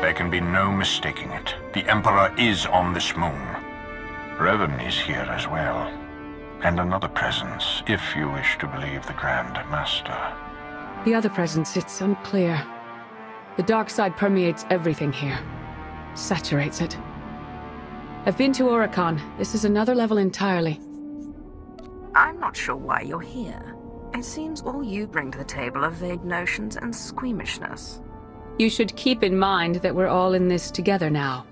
There can be no mistaking it. The Emperor is on this moon. Revan is here as well. And another presence, if you wish to believe the Grand Master. The other presence, it's unclear. The dark side permeates everything here. Saturates it. I've been to Oricon. This is another level entirely. I'm not sure why you're here. It seems all you bring to the table are vague notions and squeamishness. You should keep in mind that we're all in this together now.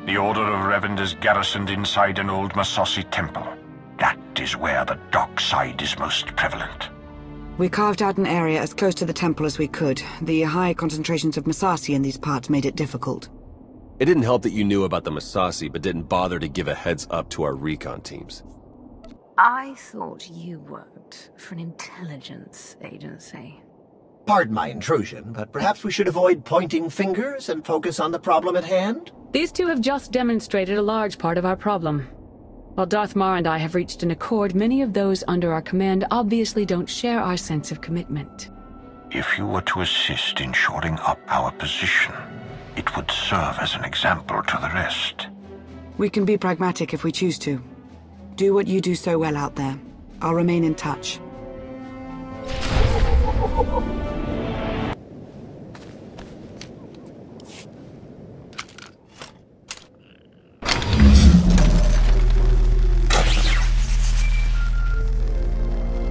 The Order of Revan is garrisoned inside an old Massassi temple. That is where the dark side is most prevalent. We carved out an area as close to the temple as we could. The high concentrations of Massassi in these parts made it difficult. It didn't help that you knew about the Massassi, but didn't bother to give a heads up to our recon teams. I thought you worked for an intelligence agency. Pardon my intrusion, but perhaps we should avoid pointing fingers and focus on the problem at hand? These two have just demonstrated a large part of our problem. While Darth Mar and I have reached an accord, many of those under our command obviously don't share our sense of commitment. If you were to assist in shoring up our position, it would serve as an example to the rest. We can be pragmatic if we choose to. Do what you do so well out there. I'll remain in touch.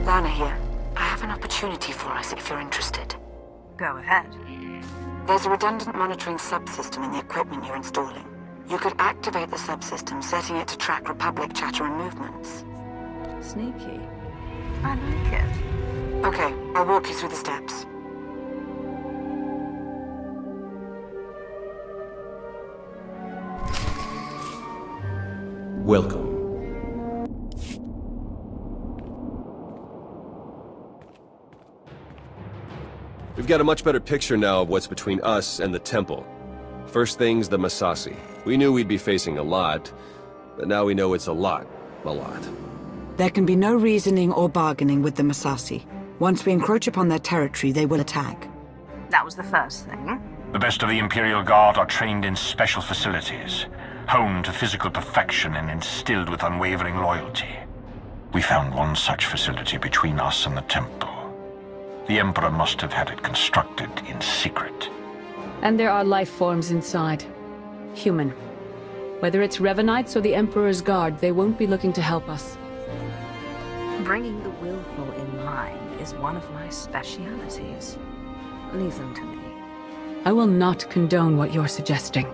Lana here. I have an opportunity for us if you're interested. Go ahead. There's a redundant monitoring subsystem in the equipment you're installing. You could activate the subsystem, setting it to track Republic chatter and movements. Sneaky. I like it. Okay, I'll walk you through the steps. Welcome. We've got a much better picture now of what's between us and the temple. First thing's the Massassi. We knew we'd be facing a lot, but now we know it's a lot. A lot. There can be no reasoning or bargaining with the Massassi. Once we encroach upon their territory, they will attack. That was the first thing. The best of the Imperial Guard are trained in special facilities, honed to physical perfection and instilled with unwavering loyalty. We found one such facility between us and the temple. The Emperor must have had it constructed in secret. And there are life forms inside. Human. Whether it's Revanites or the Emperor's Guard, they won't be looking to help us. Bringing the willful in line is one of my specialities. Leave them to me. I will not condone what you're suggesting.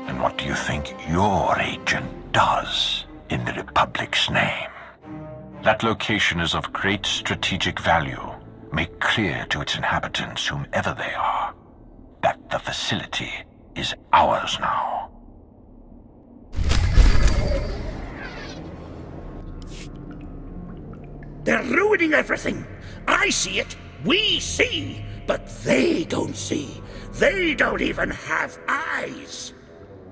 And what do you think your agent does in the Republic's name? That location is of great strategic value. Make clear to its inhabitants, whomever they are, that the facility is ours now. They're ruining everything. I see it. We see. But they don't see. They don't even have eyes.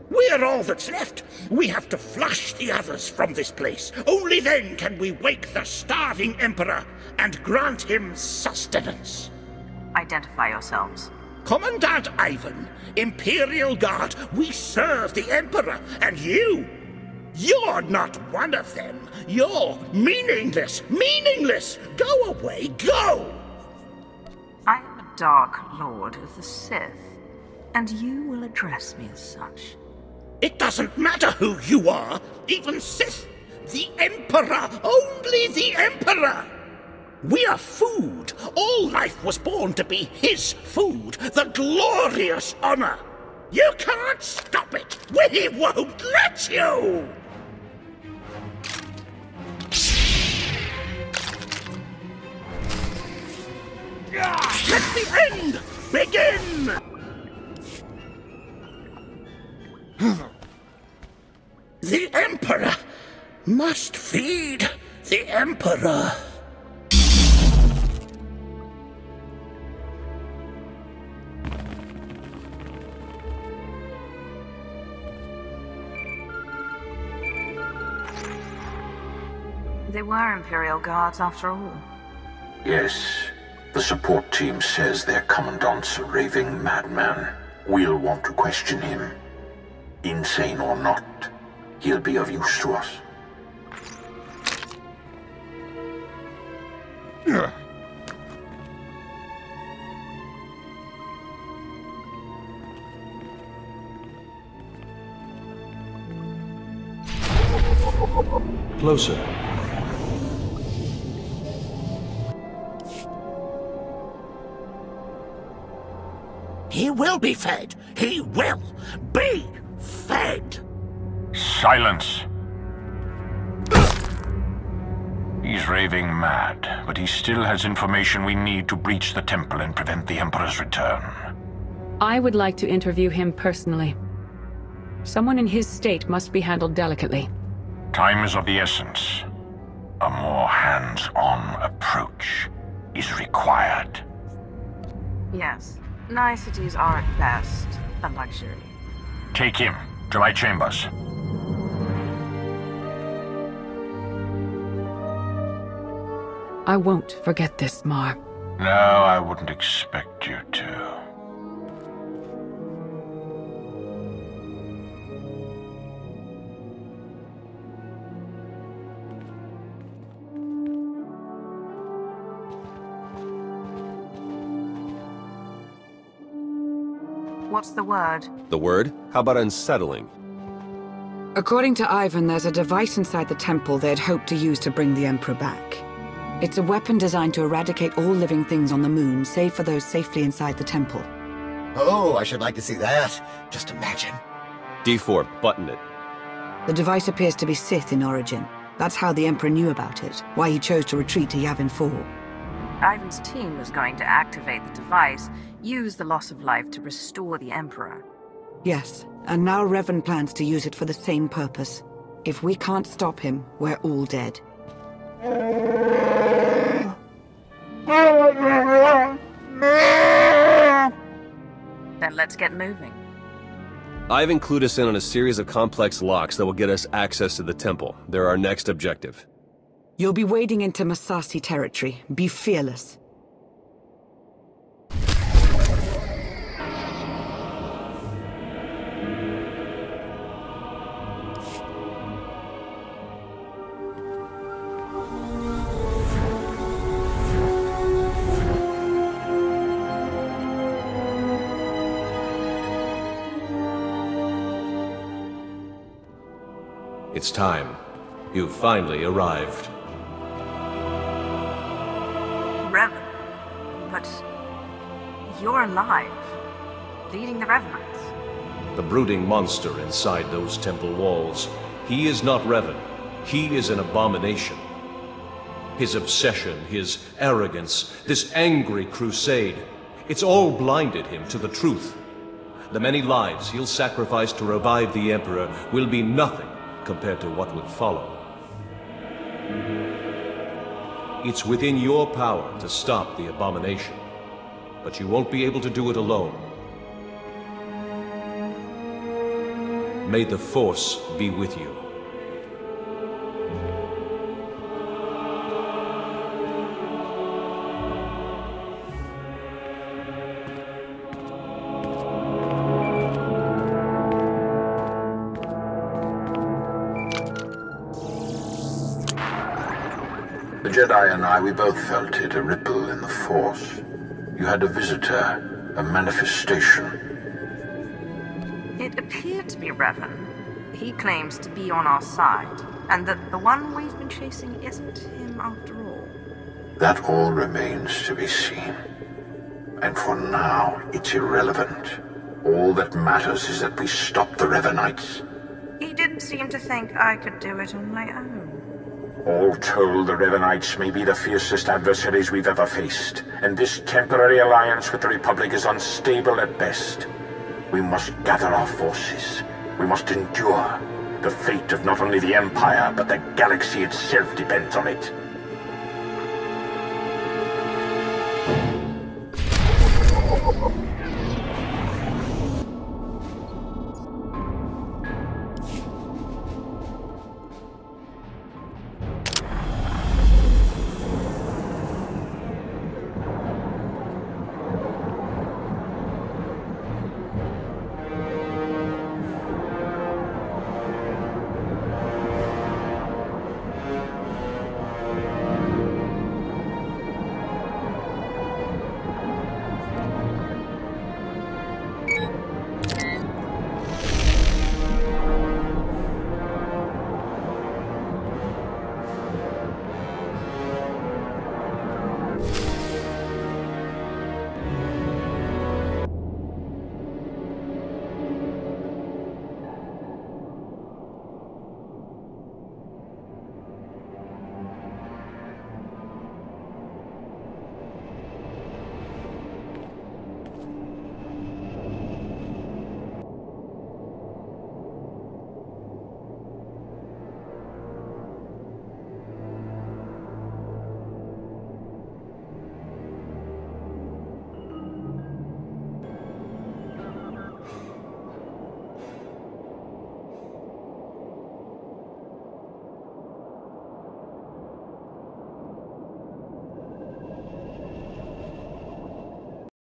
We're all that's left. We have to flush the others from this place. Only then can we wake the starving Emperor and grant him sustenance. Identify yourselves. Commandant Ivan, Imperial Guard, we serve the Emperor, and you're not one of them. You're meaningless, meaningless. Go away, go! I am a Dark Lord of the Sith, and you will address me as such. It doesn't matter who you are, even Sith. The Emperor, only the Emperor. We are food. All life was born to be his food, the glorious honor. You can't stop it. We won't let you. Let the end begin! The Emperor must feed the Emperor. They were Imperial Guards after all. Yes. The support team says their commandant's a raving madman. We'll want to question him. Insane or not, he'll be of use to us. Closer. He will be fed. He will be fed. Silence. He's raving mad, but he still has information we need to breach the temple and prevent the Emperor's return. I would like to interview him personally. Someone in his state must be handled delicately. Time is of the essence. A more hands-on approach is required. Yes, niceties are at best a luxury. Take him to my chambers. I won't forget this, Mar. No, I wouldn't expect you to. What's the word? The word? How about unsettling? According to Ivan, there's a device inside the temple they'd hoped to use to bring the Emperor back. It's a weapon designed to eradicate all living things on the moon, save for those safely inside the temple. Oh, I should like to see that. Just imagine. D4, button it. The device appears to be Sith in origin. That's how the Emperor knew about it, why he chose to retreat to Yavin 4. Ivan's team was going to activate the device, use the loss of life to restore the Emperor. Yes, and now Revan plans to use it for the same purpose. If we can't stop him, we're all dead. Then let's get moving. Ivan clued us in on a series of complex locks that will get us access to the temple. They're our next objective. You'll be wading into Massassi territory. Be fearless. It's time. You've finally arrived. Revan. But you're alive, leading the Revanites. The brooding monster inside those temple walls. He is not Revan. He is an abomination. His obsession, his arrogance, this angry crusade, it's all blinded him to the truth. The many lives he'll sacrifice to revive the Emperor will be nothing compared to what would follow. It's within your power to stop the abomination, but you won't be able to do it alone. May the Force be with you. The Jedi and I, we both felt it, a ripple in the Force. You had a visitor, a manifestation. It appeared to be Revan. He claims to be on our side, and that the one we've been chasing isn't him after all. That all remains to be seen. And for now, it's irrelevant. All that matters is that we stop the Revanites. He didn't seem to think I could do it on my own. All told, the Revanites may be the fiercest adversaries we've ever faced, and this temporary alliance with the Republic is unstable at best. We must gather our forces. We must endure. The fate of not only the Empire, but the galaxy itself depends on it.